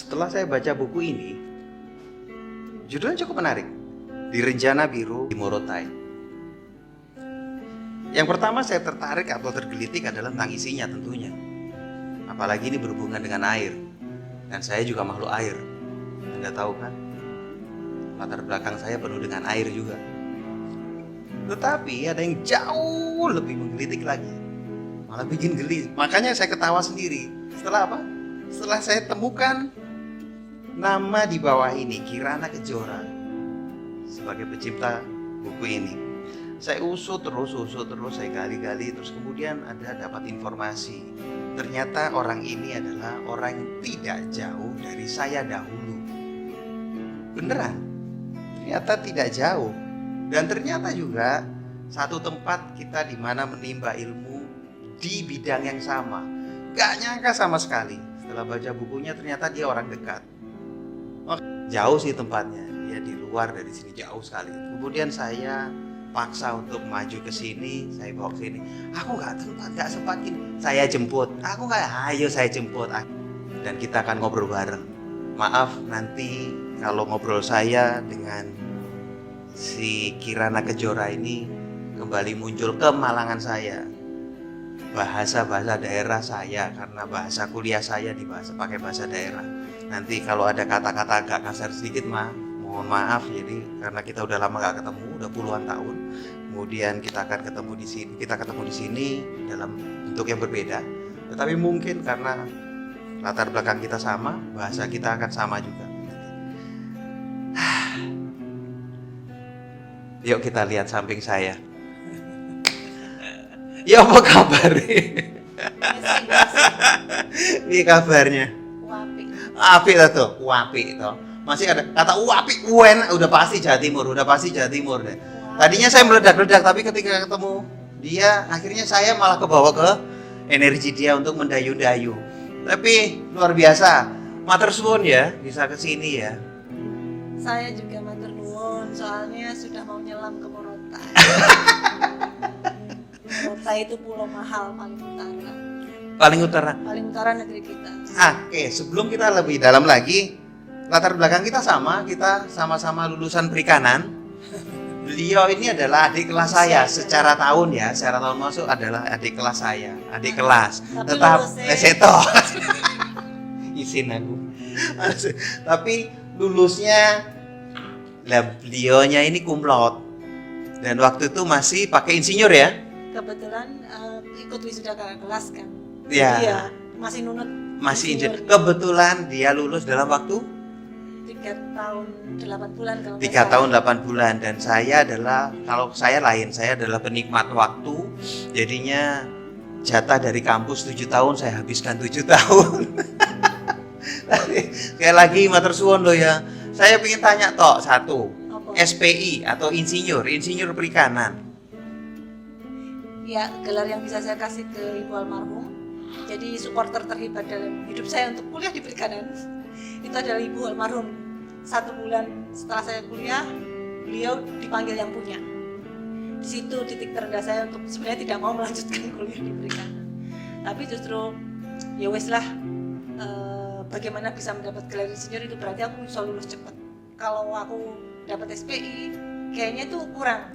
Setelah saya baca buku ini, judulnya cukup menarik. Di Renjana Biru di Morotai. Yang pertama saya tertarik atau tergelitik adalah tentang isinya tentunya. Apalagi ini berhubungan dengan air. Dan saya juga makhluk air. Anda tahu kan? Latar belakang saya penuh dengan air juga. Tetapi ada yang jauh lebih menggelitik lagi. Malah bikin geli. Makanya saya ketawa sendiri. Setelah apa? Setelah saya temukan nama di bawah ini, Kirana Kejora, sebagai pencipta buku ini. Saya usut terus, saya gali-gali, terus kemudian dapat informasi. Ternyata orang ini adalah orang yang tidak jauh dari saya dahulu. Beneran, ternyata tidak jauh. Dan ternyata juga satu tempat kita di mana menimba ilmu di bidang yang sama. Gak nyangka sama sekali. Setelah baca bukunya ternyata dia orang dekat. Jauh sih tempatnya, dia di luar dari sini jauh sekali. Kemudian saya paksa untuk maju ke sini, saya bawa ke sini. Aku nggak sempat gini. Saya jemput. Aku nggak, ayo saya jemput. Dan kita akan ngobrol bareng. Maaf nanti kalau ngobrol saya dengan si Kirana Kejora ini kembali muncul kemalangan saya. Bahasa daerah saya, karena bahasa kuliah saya pakai bahasa daerah. Nanti kalau ada kata-kata agak kasar sedikit mohon maaf, jadi karena kita udah lama gak ketemu, udah puluhan tahun. Kemudian kita ketemu di sini dalam bentuk yang berbeda. Tetapi mungkin karena latar belakang kita sama, bahasa kita akan sama juga. Yuk kita lihat samping saya. Ya apa kabar? Ini kabarnya. Apik tuh, apik tuh. Masih ada kata apik, udah pasti Jawa Timur deh. Tadinya saya meledak-ledak, tapi ketika ketemu dia, akhirnya saya malah kebawa ke energi dia untuk mendayu-dayu. Tapi luar biasa. Matur suwun ya, bisa ke sini ya. Saya juga matur nuwun, soalnya sudah mau nyelam ke Morotai. Morotai itu pulau mahal paling utara negeri kita. Oke, sebelum kita lebih dalam lagi, latar belakang kita sama-sama lulusan perikanan. Beliau ini adalah adik kelas saya secara tahun masuk adalah adik kelas saya, adik kelas. Tetap seto. Isin aku. Tapi lulusnya beliaunya ini cum laude. Dan waktu itu masih pakai insinyur ya. Kebetulan ikut wisuda kakak kelas kan. Ya. Iya, masih nunut. Masih insinyur. Kebetulan dia lulus dalam waktu 3 tahun 8 bulan kalau 3 tahun 8 bulan. Dan saya adalah saya adalah penikmat waktu. Jadinya jatah dari kampus 7 tahun saya habiskan 7 tahun. Sekali lagi matur suwun loh ya. Saya ingin tanya satu. Apa? SPI atau insinyur perikanan. Ya, gelar yang bisa saya kasih ke Ibu almarhum. Jadi supporter terhebat dalam hidup saya untuk kuliah di perikanan itu adalah Ibu almarhum. 1 bulan setelah saya kuliah, beliau dipanggil yang punya. Di situ titik terendah saya untuk sebenarnya tidak mau melanjutkan kuliah di perikanan. Tapi justru ya wes lah, bagaimana bisa mendapat gelar insinyur itu berarti aku bisa lulus cepat. Kalau aku dapat SPI, kayaknya itu kurang.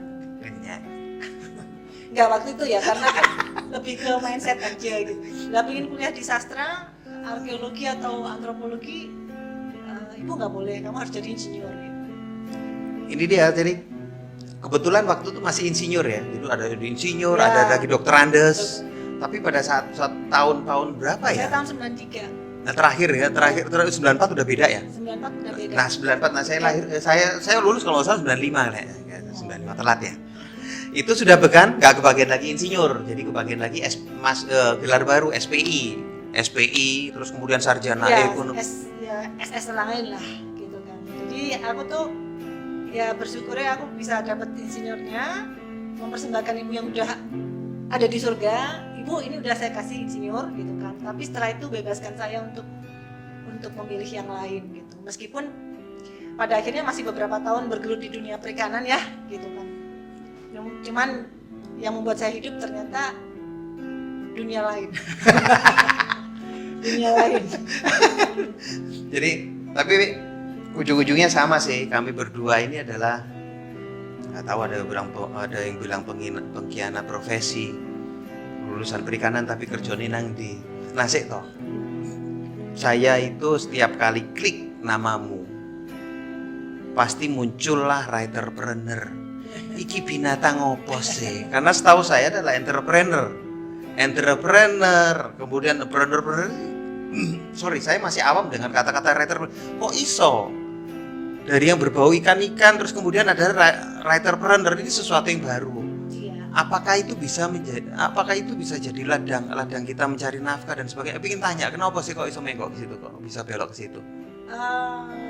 Enggak waktu itu ya, karena kan lebih ke mindset aja gitu. Nggak pengen kuliah di sastra, arkeologi atau antropologi, ibu nggak boleh, kamu harus jadi insinyur gitu. Ini dia, jadi Kebetulan waktu itu masih insinyur ya. Itu ada insinyur, ya, ada lagi dokter Andes. Tapi pada saat tahun berapa ya? Saya tahun 93. Nah terakhir 94 udah beda ya? 94 udah beda. Nah 94, saya lahir, saya lulus kalau nggak salah 95 ya. 95 telat ya. Itu sudah gak kebagian lagi insinyur, jadi kebagian lagi gelar baru SPI, terus kemudian sarjana ekonomi. SS lain lah gitu kan. Jadi aku tuh ya bersyukurnya aku bisa dapat insinyurnya, mempersembahkan ibu yang udah ada di surga. Ibu ini udah saya kasih insinyur gitu kan. Tapi setelah itu bebaskan saya untuk memilih yang lain gitu. Meskipun pada akhirnya masih beberapa tahun bergelut di dunia perikanan ya gitu kan. Cuman yang membuat saya hidup ternyata dunia lain. dunia lain. Jadi tapi ujung-ujungnya sama sih, kami berdua ini adalah, nggak tahu, ada yang bilang pengkhianat profesi, lulusan perikanan tapi kerjane nang di nasik toh. Saya itu setiap kali klik namamu pasti muncullah writerpreneur. Iki binatang opo sih? Karena setahu saya adalah entrepreneur, kemudian entrepreneur. Sorry, saya masih awam dengan kata-kata writer. Kok iso? Dari yang berbau ikan-ikan, terus kemudian ada writerpreneur, ini sesuatu yang baru. Iya. Apakah itu bisa jadi ladang kita mencari nafkah dan sebagainya? Pengen tanya, kenapa sih kok iso menggok ke situ, kok bisa belok ke situ?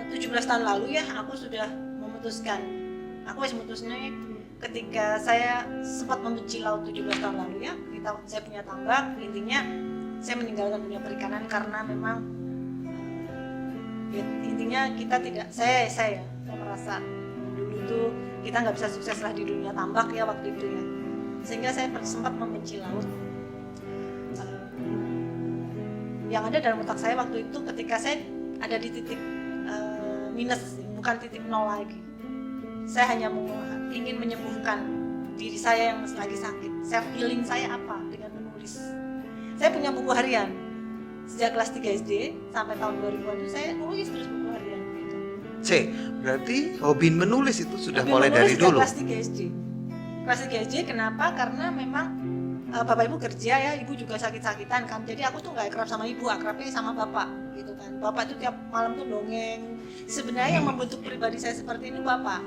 17 tahun lalu ya, aku sudah memutuskan. Aku memutusnya ketika saya sempat membenci laut 17 tahun lalu ya. Saya punya tambak, intinya saya meninggalkan dunia perikanan karena memang intinya kita tidak, saya merasa dulu tuh kita nggak bisa sukses lah di dunia tambak ya waktu itu ya, sehingga saya sempat membenci laut. Yang ada dalam otak saya waktu itu ketika saya ada di titik minus, bukan titik nol lagi, saya hanya ingin menyembuhkan diri saya yang lagi sakit. Self healing saya apa? Dengan menulis. Saya punya buku harian sejak kelas 3 SD sampai tahun 2000 itu saya nulis terus buku harian gitu. Berarti hobi menulis itu sudah Hobi mulai dari dulu. Kelas 3 SD. Kelas 3 SD kenapa? Karena memang bapak ibu kerja ya, ibu juga sakit-sakitan kan. Jadi aku tuh nggak akrab sama ibu, akrabnya sama bapak gitu kan. Bapak itu tiap malam tuh dongeng. Sebenarnya yang membentuk pribadi saya seperti ini bapak.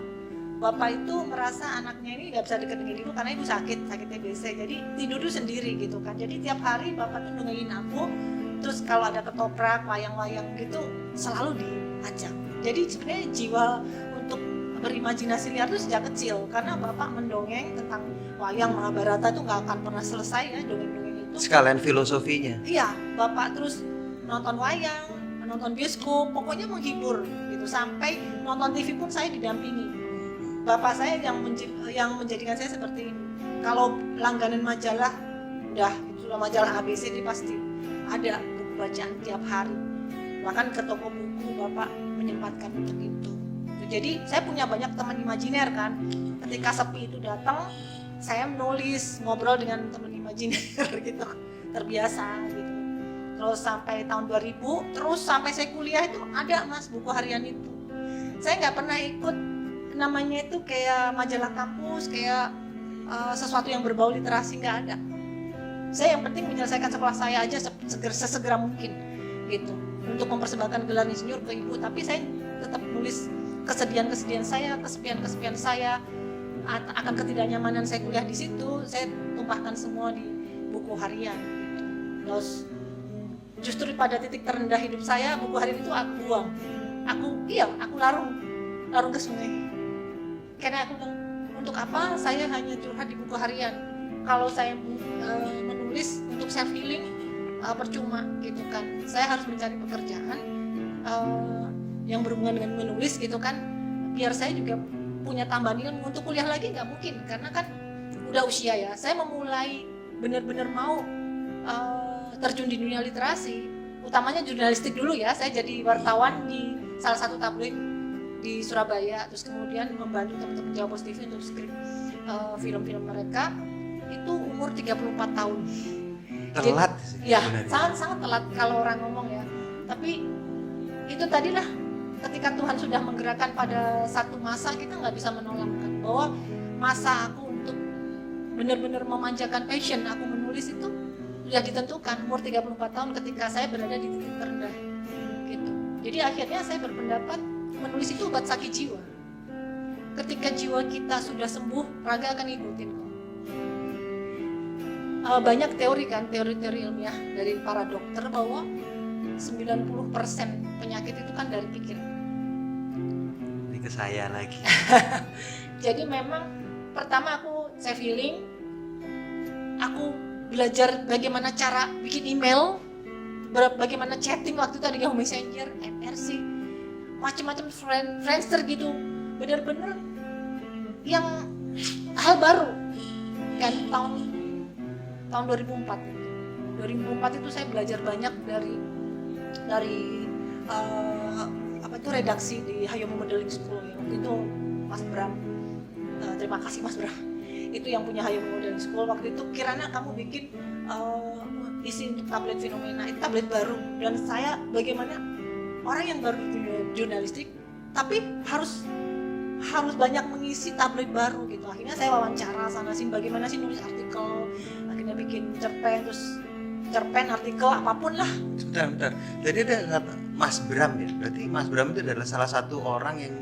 Bapak itu merasa anaknya ini nggak bisa deket dengan ibu karena ibu sakit TBC. Jadi tidur dulu sendiri gitu kan. Jadi tiap hari bapak tuh dongengin aku. Terus kalau ada ketoprak, wayang-wayang gitu selalu diajak. Jadi sebenarnya jiwa untuk berimajinasi liar itu sejak kecil, karena bapak mendongeng tentang wayang Mahabharata itu nggak akan pernah selesai ya, dongeng-dongeng itu. Sekalian filosofinya. Iya, bapak terus nonton wayang, nonton bioskop, pokoknya menghibur gitu. Sampai nonton TV pun saya didampingi. Bapak saya yang menjadikan saya seperti ini. Kalau langganan majalah, udah itulah majalah ABC ini pasti ada buku bacaan tiap hari. Bahkan ke toko buku bapak menyempatkan untuk itu. Jadi saya punya banyak teman imajiner kan. Ketika sepi itu datang, saya menulis, ngobrol dengan teman imajiner gitu. Terbiasa gitu. Terus sampai tahun 2000, terus sampai saya kuliah itu ada mas buku harian itu. Saya nggak pernah ikut namanya itu kayak majalah kampus, kayak sesuatu yang berbau literasi, nggak ada. Saya yang penting menyelesaikan sekolah saya aja sesegera mungkin gitu, untuk mempersembahkan gelar insinyur ke ibu. Tapi saya tetap nulis kesedihan saya, kesepian saya, akan ketidaknyamanan saya kuliah di situ. Saya tumpahkan semua di buku harian gitu. Terus justru pada titik terendah hidup saya, buku harian itu aku buang. Aku larung ke sungai. Karena aku bilang, untuk apa saya hanya curhat di buku harian? Kalau saya menulis untuk self healing percuma gitu kan. Saya harus mencari pekerjaan yang berhubungan dengan menulis gitu kan, biar saya juga punya tambahan ilmu. Untuk kuliah lagi nggak mungkin karena kan udah usia ya. Saya memulai benar-benar mau terjun di dunia literasi, utamanya jurnalistik dulu ya. Saya jadi wartawan di salah satu tabloid di Surabaya, terus kemudian membantu teman-teman Jawa Pos TV untuk skrip film-film mereka. Itu umur 34 tahun. Telat sih. Ya, sangat telat kalau orang ngomong ya. Tapi itu tadilah, ketika Tuhan sudah menggerakkan pada satu masa, kita nggak bisa menolak kan, bahwa masa aku untuk benar-benar memanjakan passion aku menulis itu sudah ditentukan umur 34 tahun ketika saya berada di titik terendah gitu. Jadi akhirnya saya berpendapat menulis itu obat sakit jiwa. Ketika jiwa kita sudah sembuh, raga akan ikutin kok. Banyak teori kan, teori-teori ilmiah dari para dokter bahwa 90% penyakit itu kan dari pikiran. Ini ke saya lagi. Jadi memang pertama aku self healing, aku belajar bagaimana cara bikin email, bagaimana chatting waktu itu ada Yahoo Messenger, MRC, macam-macam Friendster gitu, bener-bener yang hal baru kan. Tahun 2004 itu saya belajar banyak dari dari apa itu redaksi di Hayomu Modeling School ya. Waktu itu Mas Bram, terima kasih Mas Bram, itu yang punya Hayomu Modeling School. Waktu itu Kirana kamu bikin isi untuk tablet fenomena, itu tablet baru, dan saya bagaimana orang yang baru di jurnalistik tapi harus banyak mengisi tablet baru gitu. Akhirnya saya wawancara sana sini bagaimana sih nulis artikel, akhirnya bikin cerpen artikel apapun lah. Bentar. Jadi ada Mas Bram ya. Berarti Mas Bram itu adalah salah satu orang yang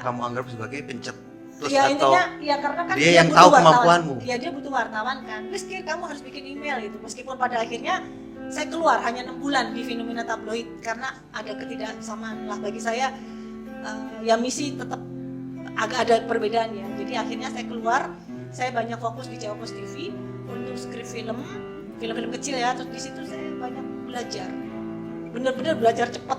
kamu anggap sebagai pencetus ya, atau intinya ya karena kan dia yang tahu kemampuanmu. Ya dia butuh wartawan kan. Rizky kamu harus bikin email itu. Meskipun pada akhirnya saya keluar hanya 6 bulan di fenomena tabloid karena ada ketidaksamaan lah bagi saya. Ya misi tetap agak ada perbedaan ya. Jadi akhirnya saya keluar, saya banyak fokus di Jawa Post TV untuk skrip film kecil ya. Terus di situ saya banyak belajar, benar-benar belajar cepat.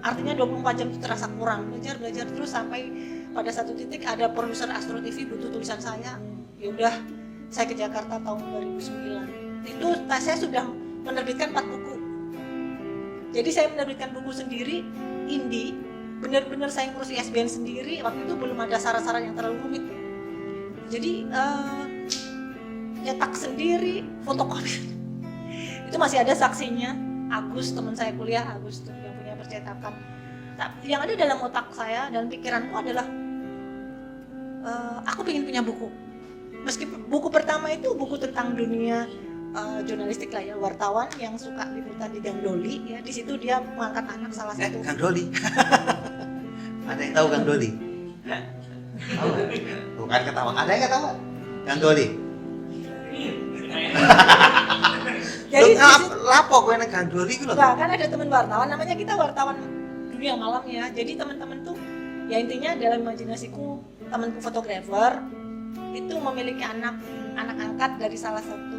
Artinya 24 jam itu terasa kurang, belajar terus sampai pada satu titik ada produser Astro TV butuh tulisan saya. Ya udah, saya ke Jakarta tahun 2009. Itu saya sudah menerbitkan 4 buku. Jadi saya menerbitkan buku sendiri, indie. Benar-benar saya ngurus ISBN sendiri. Waktu itu belum ada syarat-syarat yang terlalu rumit. Jadi nyetak sendiri, fotokopi. Itu masih ada saksinya. Agus, teman saya kuliah, Agus tuh yang punya percetakan. Yang ada dalam otak saya dan pikiranku adalah aku ingin punya buku. Meskipun buku pertama itu buku tentang dunia jurnalistik lah ya, wartawan yang suka liputan di Gang Doli ya. Di situ dia mengangkat anak salah satu. Gang Doli. Ada yang tahu Gang Doli? Tahu nggak? Bukan ketawa. Ada yang nggak tahu? Gang Doli. Jadi lapo gue nang Gang Doli gitu loh. Kan ada teman wartawan, namanya kita wartawan dunia malam ya. Jadi teman-teman tuh ya intinya dalam imajinasiku temanku fotografer itu memiliki anak angkat dari salah satu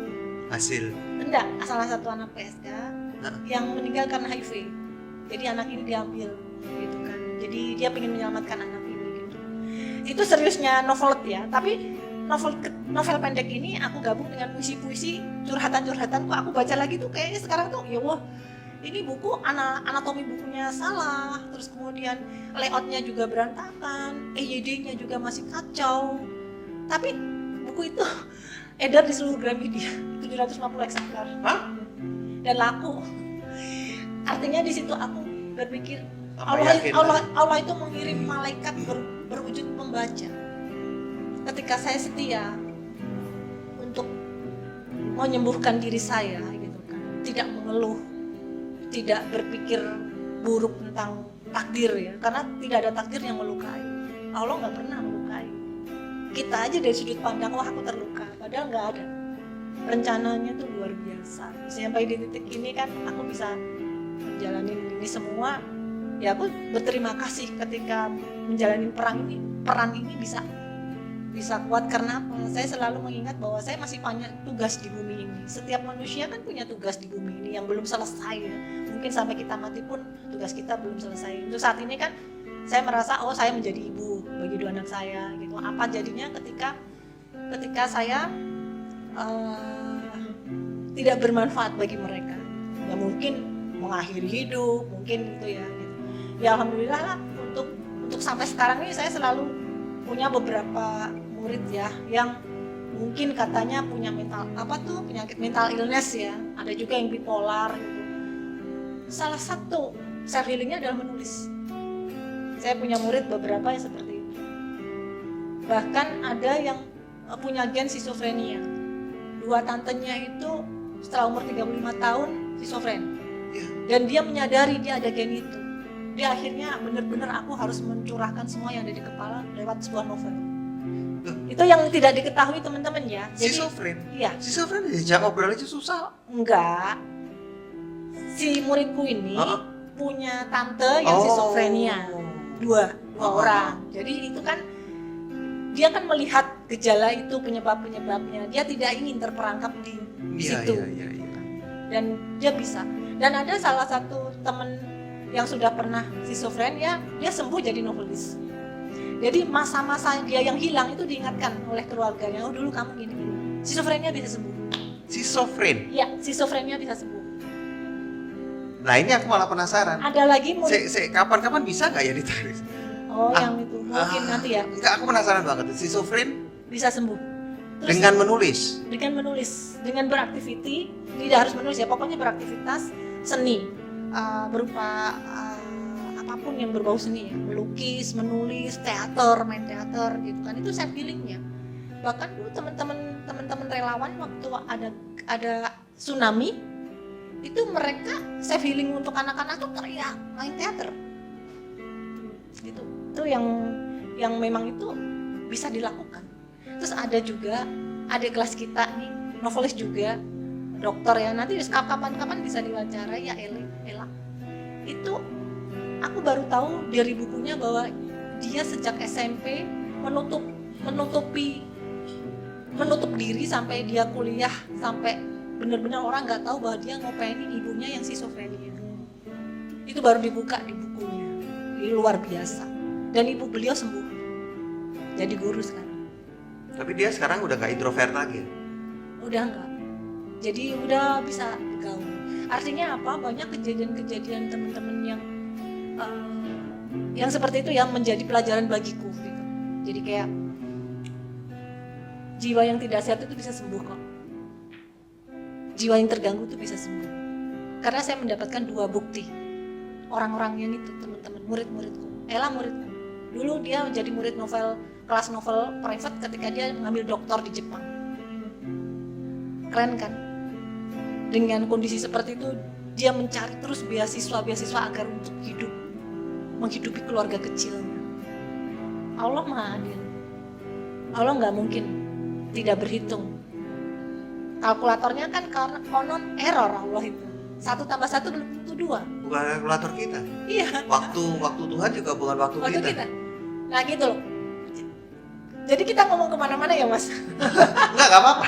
salah satu anak PSK yang meninggal karena HIV. Jadi anak ini diambil gitu kan. Jadi dia ingin menyelamatkan anak ini gitu. Itu seriusnya novelet ya, tapi novel pendek ini aku gabung dengan puisi-puisi curhatan-curhatanku. Aku baca lagi tuh kayaknya sekarang tuh ya wah, ini buku anatomi bukunya salah, terus kemudian layoutnya juga berantakan, EYD-nya juga masih kacau. Tapi buku itu edar di seluruh Gramedia 750 eksemplar. Dan laku. Artinya di situ aku berpikir Allah itu mengirim malaikat berwujud pembaca. Ketika saya setia untuk menyembuhkan diri saya gitu kan, tidak mengeluh, tidak berpikir buruk tentang takdir ya, karena tidak ada takdir yang melukai. Allah nggak pernah melukai. Kita aja dari sudut pandang wah aku terluka, padahal nggak ada. Rencananya tuh luar biasa. Sampai di titik ini kan aku bisa menjalani ini semua. Ya aku berterima kasih ketika menjalani peran ini bisa kuat. Karena apa? Saya selalu mengingat bahwa saya masih punya tugas di bumi ini. Setiap manusia kan punya tugas di bumi ini yang belum selesai ya. Mungkin sampai kita mati pun tugas kita belum selesai. Untuk saat ini kan saya merasa saya menjadi ibu bagi 2 anak saya gitu. Apa jadinya ketika saya tidak bermanfaat bagi mereka? Ya mungkin mengakhiri hidup, mungkin gitu ya. Ya alhamdulillah lah untuk sampai sekarang ini saya selalu punya beberapa murid ya yang mungkin katanya punya penyakit mental illness ya. Ada juga yang bipolar gitu. Salah satu self healingnya adalah menulis. Saya punya murid beberapa yang seperti itu. Bahkan ada yang punya gen skizofrenia. 2 tantenya itu setelah umur 35 tahun skizofren. Dan dia menyadari dia ada gen itu. Dia akhirnya benar-benar aku harus mencurahkan semua yang ada di kepala lewat sebuah novel. Itu yang tidak diketahui teman-teman ya. Skizofren? Iya. Skizofren diajak ngobrol aja susah. Enggak. Si muridku ini punya tante yang skizofrenia. Dua orang. Jadi itu kan dia kan melihat gejala itu penyebabnya. Dia tidak ingin terperangkap di situ. Iya. Dan dia bisa. Dan ada salah satu teman yang sudah pernah skizofrenia, dia sembuh jadi novelis. Jadi masa-masa dia yang hilang itu diingatkan oleh keluarganya, dulu kamu gini. Skizofrenia bisa sembuh. Skizofren? Iya, skizofrenia bisa sembuh. Nah ini aku malah penasaran. Ada lagi murid. Kapan-kapan bisa nggak ya ditarik? Oh, yang itu mungkin nanti ya. Enggak, aku penasaran banget. Schizofren Bisa sembuh. Terus dengan menulis. dengan beraktiviti, tidak harus menulis ya, pokoknya beraktivitas seni berupa apapun yang berbau seni ya, melukis, menulis, teater, main teater gitu kan, itu self healingnya. Bahkan dulu teman-teman relawan waktu ada tsunami itu mereka self healing untuk anak-anak tuh teriak main teater gitu. Itu yang memang itu bisa dilakukan. Terus ada juga adik kelas kita nih, novelis juga, dokter ya, nanti kapan-kapan bisa diwawancarai ya. Ella itu aku baru tahu dari bukunya bahwa dia sejak SMP menutup diri sampai dia kuliah, sampai benar-benar orang nggak tahu bahwa dia ngopenin ibunya yang schizophrenia. Itu baru dibuka di bukunya, luar biasa. Dan ibu beliau sembuh, jadi guru sekarang. Tapi dia sekarang udah nggak introvert lagi. Udah enggak, jadi udah bisa bergaul. Artinya apa? Banyak kejadian-kejadian teman-teman yang seperti itu yang menjadi pelajaran bagiku gitu. Jadi kayak jiwa yang tidak sehat itu bisa sembuh kok. Jiwa yang terganggu itu bisa sembuh. Karena saya mendapatkan 2 bukti. Orang-orang yang itu, teman-teman, murid-muridku. Ella muridku. Dulu dia menjadi murid kelas novel private ketika dia mengambil doktor di Jepang. Keren kan? Dengan kondisi seperti itu dia mencari terus beasiswa agar untuk menghidupi keluarga kecilnya. Allah Maha Adil. Allah nggak mungkin tidak berhitung. Kalkulatornya kan konon error Allah itu. 1 tambah 1 belum tentu 2. Bukan kalkulator kita. Iya. Waktu Tuhan juga bukan waktu kita. Nah gitu loh. Jadi kita ngomong kemana-mana ya Mas? Enggak apa-apa.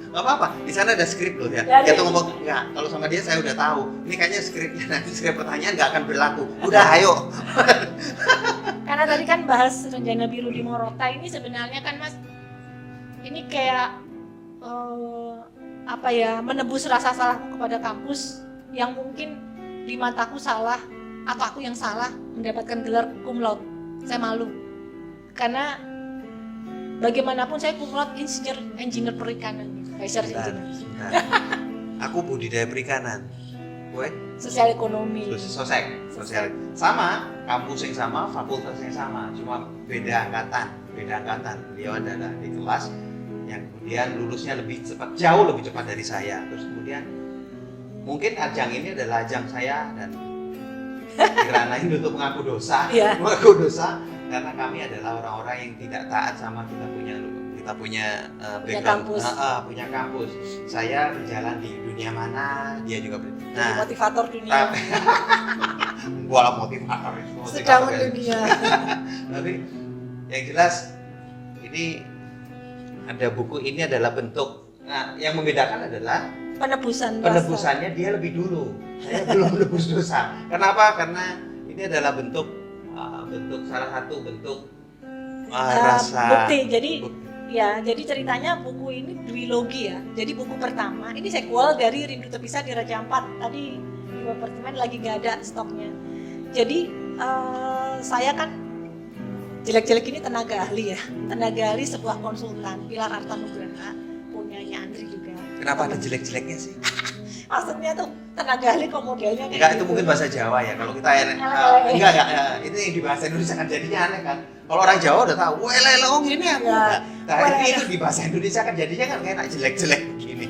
Enggak apa-apa. Di sana ada skrip loh ya. Kita ngomong enggak. Kalau sama dia saya udah tahu. Ini kayaknya skripnya nanti skrip pertanyaan nggak akan berlaku. Udah ayo. Karena tadi kan bahas rencana biru di Morota ini sebenarnya kan Mas, ini kayak menebus rasa salahku kepada kampus yang mungkin di mataku salah atau aku yang salah mendapatkan gelar cum laude. Saya malu karena bagaimanapun saya cum laude engineer perikanan, research engineer. Aku budidaya perikanan. Gue sosial ekonomi. Sosial. Sama, kampus yang sama, fakultas yang sama, cuma beda angkatan. Beliau adalah di kelas yang kemudian lulusnya jauh lebih cepat dari saya. Terus kemudian mungkin ajang ini adalah ajang saya dan Kirana ini untuk mengaku dosa, karena kami adalah orang-orang yang tidak taat sama kita punya background, punya kampus. Saya berjalan di dunia mana, dia juga motivator dunia. Bola motivator itu. Sedang dunia. Tapi yang jelas ini ada buku ini adalah bentuk. Nah, yang membedakan adalah penebusannya dia lebih dulu. Saya belum menebus dosa. Kenapa? Karena ini adalah bentuk salah satu bentuk rasa bukti. Jadi ceritanya buku ini duologi ya. Jadi buku pertama ini sequel dari Rindu Terpisah di Raja Ampat. Tadi di apartemen lagi nggak ada stoknya. Jadi saya kan jelek-jelek ini tenaga ahli ya. Tenaga ahli sebuah konsultan, Pilar Artanugraha, punyanya Andri juga. Kenapa ada jelek-jeleknya sih? Maksudnya tuh tenaga ahli kok modelnya kayak enggak, gitu. itu mungkin bahasa Jawa ya. Kalau kita enggak, itu yang di bahasa Indonesia kan jadinya aneh kan. Kalau orang Jawa udah tahu, wah gini aku. Itu di bahasa Indonesia kan jadinya kan kayak jelek-jelek begini.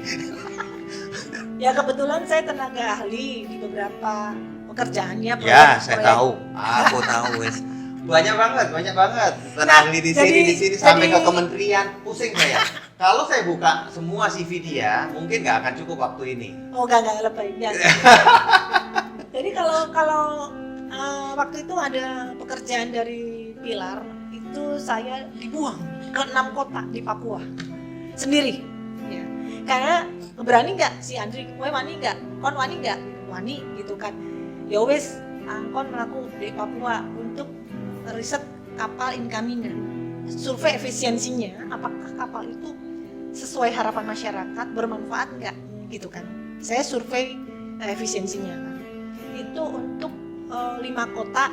Ya kebetulan saya tenaga ahli di beberapa pekerjaannya. Ya, saya tahu. Aku tahu wes. Banyak banget tenaga ahli di sini sampai ke kementerian, pusing saya. Kalau saya buka semua CV dia, mungkin nggak akan cukup waktu ini. Oh nggak lebih. Jadi kalau waktu itu ada pekerjaan dari Pilar, itu saya dibuang ke 6 kota di Papua sendiri. Ya. Karena berani nggak si Andri, wani nggak, kon wani nggak, wani gitu kan. Ya wes, kon melakukan di Papua untuk riset kapal incoming, survei efisiensinya, apakah kapal itu sesuai harapan masyarakat, bermanfaat nggak, gitu kan. Saya survei efisiensinya kan. itu untuk 5 kota,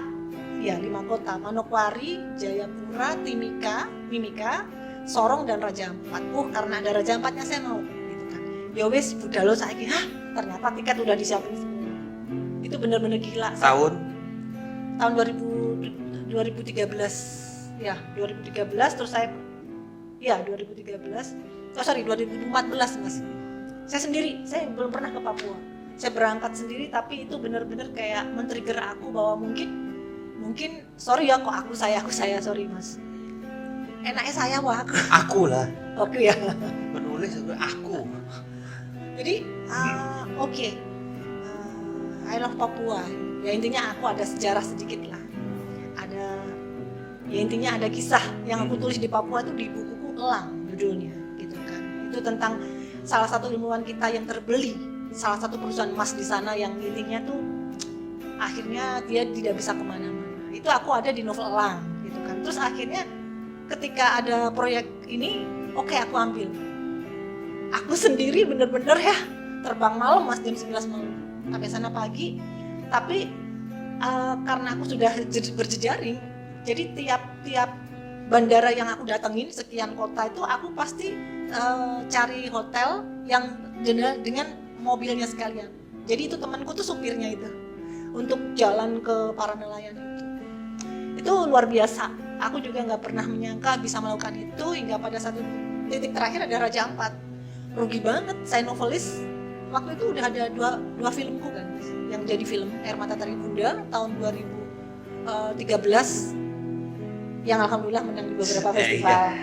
ya 5 kota, Manokwari, Jayapura, Mimika, Sorong dan Raja Ampat. Karena ada Raja Ampatnya saya mau, gitu kan. Ya wis budalo saiki, ternyata tiket udah disiapin semua. Itu bener-bener gila. Tahun 2013 ya 2013 terus saya 2014 Mas. Saya belum pernah ke Papua. Saya berangkat sendiri, tapi itu benar-benar kayak men-trigger aku bahwa mungkin sorry ya kok saya sorry Mas. Enaknya saya wah aku lah. Oke ya. Penulis aku. Jadi oke. I love Papua. Ya intinya aku ada sejarah sedikit lah. Intinya ada kisah yang aku tulis di Papua itu di bukuku Elang judulnya, gitu kan. Itu tentang salah satu ilmuwan kita yang terbeli salah satu perusahaan emas di sana, yang intinya tuh akhirnya dia tidak bisa kemana-mana. Itu aku ada di novel Elang, gitu kan. Terus akhirnya ketika ada proyek ini, oke, aku ambil. Aku sendiri bener-bener ya terbang malam Mas, jam 11 malam sampai sana pagi. Tapi karena aku sudah berjejaring, jadi tiap bandara yang aku datengin sekian kota itu aku pasti cari hotel yang dengan mobilnya sekalian. Jadi itu temanku tuh supirnya itu untuk jalan ke para nelayan itu. Itu luar biasa. Aku juga nggak pernah menyangka bisa melakukan itu hingga pada satu titik terakhir ada Raja Ampat. Rugi banget. Saya novelis. Waktu itu udah ada dua filmku kan yang jadi film, Air Mata Tari Bunda tahun 2013. Yang alhamdulillah menang di beberapa festival.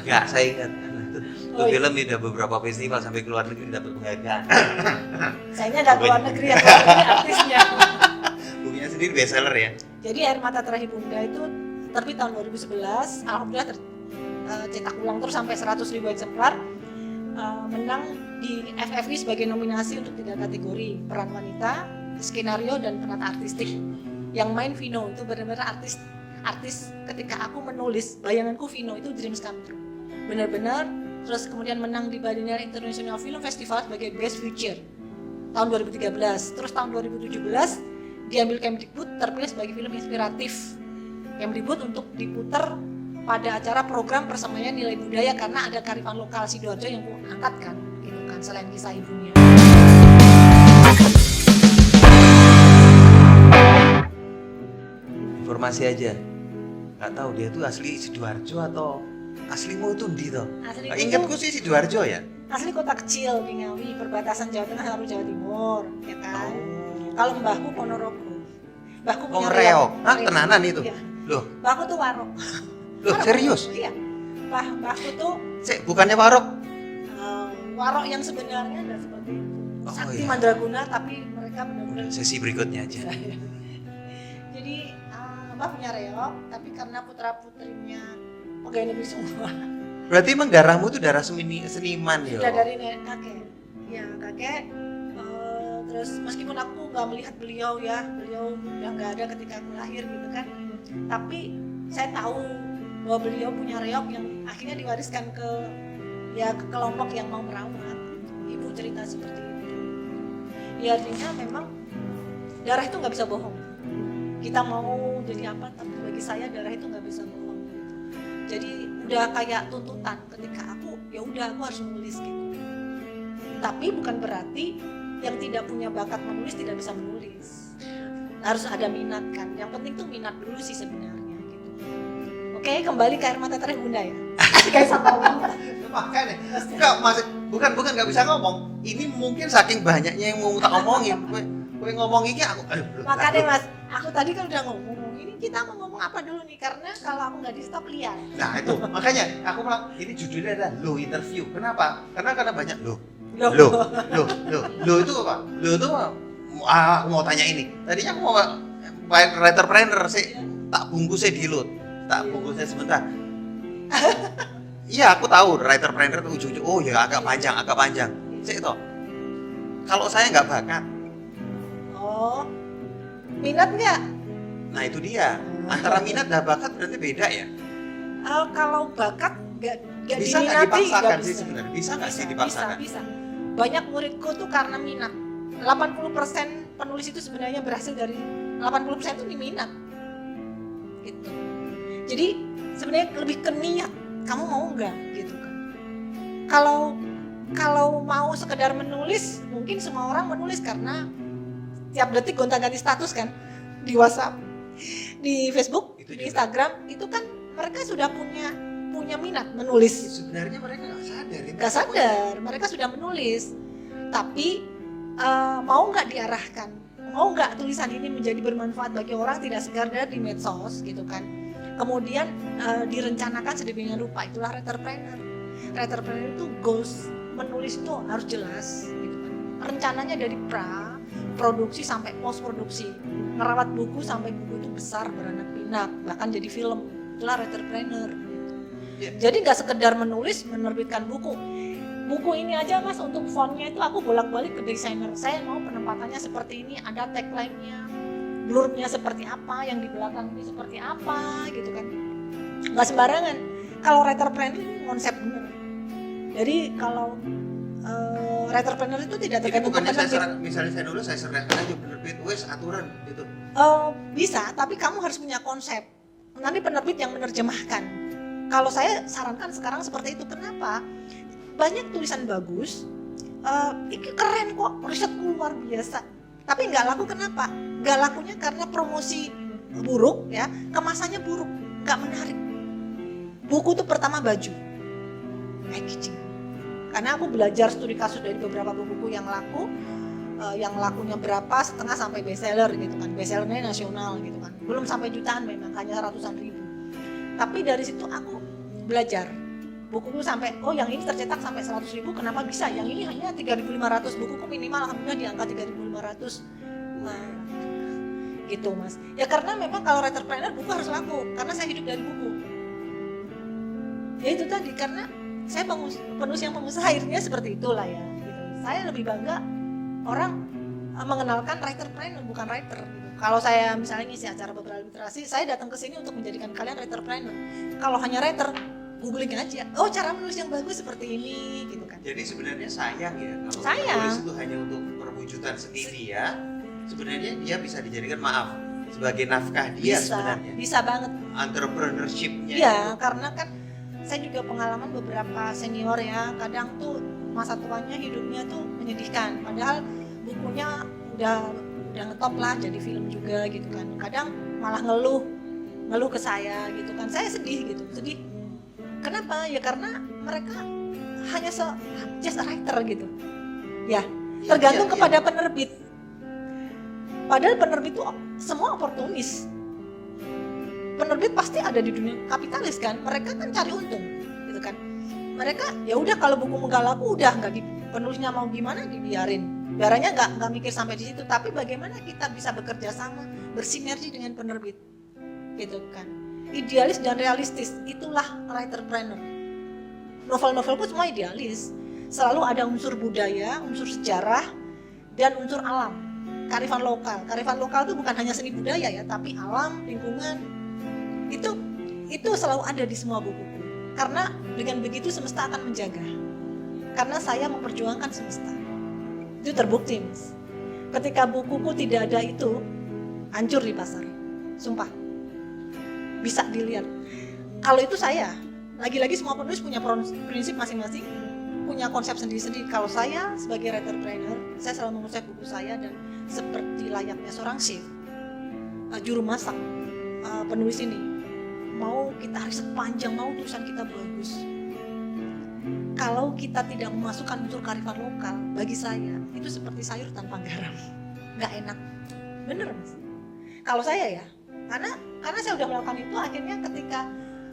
Enggak, saya ingat. Itu iya. film udah beberapa festival sampai ke luar negeri dapat penghargaan. Sayangnya nggak keluar negeri ya, keluar negeri artisnya. Bukunya sendiri bestseller ya. Jadi Air Mata Terakhir Bunda itu terbit tahun 2011, alhamdulillah cetak ulang terus sampai 100.000 eksemplar. Menang di FFI sebagai nominasi untuk 3 kategori, peran wanita, skenario dan penata artistik. Yang main Vino itu benar-benar artis ketika aku menulis, bayanganku Vino itu dreams come true. Benar-benar. Terus kemudian menang di Biennale International Film Festival sebagai Best Feature tahun 2013. Terus tahun 2017 diambil Kemdikbud, terpilih sebagai film inspiratif Kemdikbud untuk diputar pada acara program persemaian nilai budaya karena ada kearifan lokal Sidoarjo yang ku angkat kan, gitu kan, selain kisah ibunya. Informasi aja. Nggak tahu dia tuh asli Sidoarjo atau aslimu itu di toh? Ingatku sih Sidoarjo ya. Asli kota kecil di Ngawi, perbatasan Jawa Tengah lalu Jawa Timur, ya kan. Kalau mbahku Ponorogo. Mbahku punya Reok. Tenanan itu. Iya. Loh, Mbahku tuh Warok. loh serius? Iya. Mbahku tuh Bukannya Warok? Warok yang sebenarnya adalah seperti itu. Sakti iya. Mandraguna, tapi mereka benar-benar Sesi berikutnya aja. Jadi Mbah punya reok, tapi karena putra-putrinya pegawai negeri semua. Berarti emang darahmu tuh darah seniman ya? Sudah dari kakek. Ya kakek. Terus meskipun aku nggak melihat beliau udah nggak ada ketika aku lahir gitu kan. Tapi saya tahu bahwa beliau punya reok yang akhirnya diwariskan ke kelompok yang mau merawat. Ibu cerita seperti itu. Ya artinya memang darah itu nggak bisa bohong. Kita mau jadi apa, tapi bagi saya darah itu nggak bisa bohong gitu. Jadi udah kayak tuntutan ketika aku aku harus menulis gitu. Tapi bukan berarti yang tidak punya bakat menulis tidak bisa menulis. Harus ada minat kan. Yang penting tuh minat dulu sih sebenarnya gitu. Oke, kembali ke Air Mata Terakhir Bunda ya. Kayak sama Makanya bukan nggak bisa ngomong. Ini mungkin saking banyaknya yang mau tak omongin. Gue ngomong ini aku makanya Mas, aku tadi kan udah ngomong ini kita mau ngomong apa dulu nih, karena kalau aku nggak di stop liar. Nah itu makanya aku bilang ini judulnya adalah Lo Interview. Kenapa? Karena banyak lo itu apa? Lo itu aku mau tanya ini. Tadinya aku mau writer-planner sih, tak bungkusnya di load, tak bungkusnya sebentar. Iya aku tahu writer-planner itu ujung-ujung oh ya agak panjang. Sih itu. Kalau saya nggak bakat. Oh, minat nggak? Nah itu dia. Antara minat dan bakat berarti beda ya. Kalau bakat nggak bisa nggak dipaksakan sih sebenarnya? Bisa nggak sih dipaksakan? Bisa. Banyak muridku tuh karena minat. 80% penulis itu sebenarnya berhasil dari 80% itu di minat gitu. Jadi sebenarnya lebih ke niat, kamu mau nggak gitu kan. Kalau mau sekedar menulis, mungkin semua orang menulis karena tiap detik gonta-ganti status kan, di WhatsApp, di Facebook, di Instagram, itu kan mereka sudah punya minat menulis. Sebenarnya mereka nggak sadar, mereka sudah menulis. Tapi mau nggak diarahkan, mau nggak tulisan ini menjadi bermanfaat bagi orang, tidak sekedar di medsos gitu kan. Kemudian direncanakan sedemikian rupa, itulah writerpreneur. Writerpreneur itu goals menulis itu harus jelas gitu kan. Rencananya dari produksi sampai post produksi, merawat buku sampai buku itu besar, beranak pinak, bahkan jadi film, itulah writerpreneur gitu. Jadi nggak sekedar menulis, menerbitkan buku ini aja mas, untuk fontnya itu aku bolak-balik ke desainer, saya mau penempatannya seperti ini, ada tagline-nya, blurbnya seperti apa, yang di belakang ini seperti apa gitu kan. Nggak sembarangan. Kalau writerpreneur ini konsep bener. Jadi kalau writerpreneur itu tidak tergantung penerbit. Misalnya saya nulis, saya serahkan aja penerbit, wes aturan gitu. Bisa, tapi kamu harus punya konsep. Nanti penerbit yang menerjemahkan. Kalau saya sarankan sekarang seperti itu. Kenapa? Banyak tulisan bagus, ini keren kok, risetku luar biasa. Tapi nggak laku, kenapa? Nggak lakunya karena promosi buruk ya, kemasannya buruk, nggak menarik. Buku itu pertama baju, packaging. Karena aku belajar studi kasus dari beberapa buku yang laku, yang lakunya berapa, setengah sampai bestseller gitu kan, bestsellernya nasional gitu kan, belum sampai jutaan memang, hanya ratusan ribu. Tapi dari situ aku belajar, bukuku sampai, oh yang ini tercetak sampai 100.000, kenapa bisa? Yang ini hanya 3.500, bukuku minimal alhamdulillah di angka 3.500. Nah, gitu mas. Ya karena memang kalau writerpreneur buku harus laku, karena saya hidup dari buku. Ya itu tadi, karena saya penulis yang pengusaha akhirnya seperti itulah ya. Gitu. Saya lebih bangga orang mengenalkan writerpreneur, bukan writer. Gitu. Kalau saya misalnya ngisi acara beberapa literasi, saya datang ke sini untuk menjadikan kalian writerpreneur. Kalau hanya writer, googling aja, oh cara menulis yang bagus seperti ini, gitu kan. Jadi sebenarnya sayang ya kalau menulis itu hanya untuk perwujudan sendiri ya. Sebenarnya dia bisa dijadikan sebagai nafkah dia sebenarnya. Bisa banget. Entrepreneurship-nya. Iya, karena kan saya juga pengalaman beberapa senior ya, kadang tuh masa tuanya hidupnya tuh menyedihkan, padahal bukunya udah ngetop lah, jadi film juga gitu kan. Kadang malah ngeluh ke saya gitu kan, saya sedih. Kenapa? Ya karena mereka hanya just a writer gitu. Ya, tergantung kepada penerbit. Padahal penerbit itu semua oportunis. Penerbit pasti ada di dunia kapitalis kan, mereka kan cari untung gitu kan. Mereka ya udah kalau buku nggak laku udah nggak, penulisnya mau gimana dibiarin, biarannya nggak mikir sampai di situ. Tapi bagaimana kita bisa bekerja sama, bersinergi dengan penerbit gitu kan. Idealis dan realistis, itulah writerpreneur. Novel-novelku semua idealis, selalu ada unsur budaya, unsur sejarah, dan unsur alam, kearifan lokal. Kearifan lokal itu bukan hanya seni budaya ya, tapi alam, lingkungan, itu selalu ada di semua bukuku. Karena dengan begitu semesta akan menjaga. Karena saya memperjuangkan semesta. Itu terbukti mas. Ketika bukuku tidak ada itu, hancur di pasar. Sumpah. Bisa dilihat. Kalau itu saya, lagi-lagi semua penulis punya prinsip masing-masing, punya konsep sendiri-sendiri. Kalau saya sebagai writerpreneur, saya selalu mengonsep buku saya dan seperti layaknya seorang chef, juru masak, penulis ini. Mau kita riset panjang, mau tulisan kita bagus, kalau kita tidak memasukkan unsur kearifan lokal, bagi saya itu seperti sayur tanpa garam, nggak enak. Bener mas. Kalau saya ya, karena saya udah melakukan itu, akhirnya ketika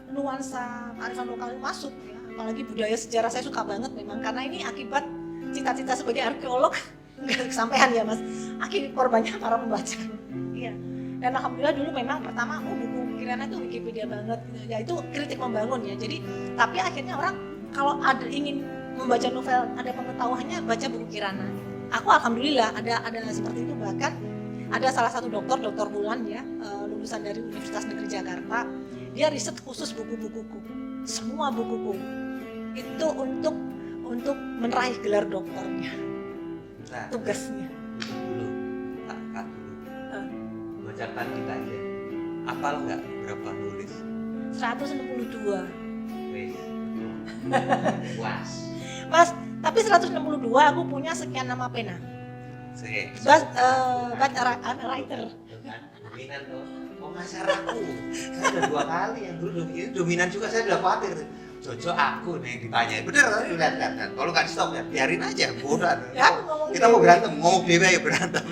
nuansa kearifan lokal itu masuk ya, apalagi budaya sejarah saya suka banget memang, karena ini akibat cita-cita sebagai arkeolog nggak kesampaian ya mas, akibat korbannya para pembaca. Iya. Dan alhamdulillah dulu memang pertama buku Kirana itu Wikipedia banget gitu. Ya itu kritik membangun ya. Jadi tapi akhirnya orang kalau ada ingin membaca novel, ada pengetahuannya, baca buku Kirana. Aku alhamdulillah ada seperti itu. Bahkan ada salah satu dokter Bulan ya, lulusan dari Universitas Negeri Jakarta. Dia riset khusus buku-bukuku. Semua bukuku itu untuk meraih gelar doktornya. Tugasnya. bacakan kita aja. Apal nggak berapa nulis? 162. Wes. Puas. Mas, tapi 162 aku punya sekian nama pena. But writer. Dominan tuh. Oh ngasar aku. Saya udah 2 kali yang dulu ini dominan juga, saya udah khawatir. Jojo aku nih ditanya. Bener kan? Lihat. Kalau nggak di stop ya, biarin aja. Bodoh. Ya, ngomong Kita mau berantem, ngomong dewe ayo berantem.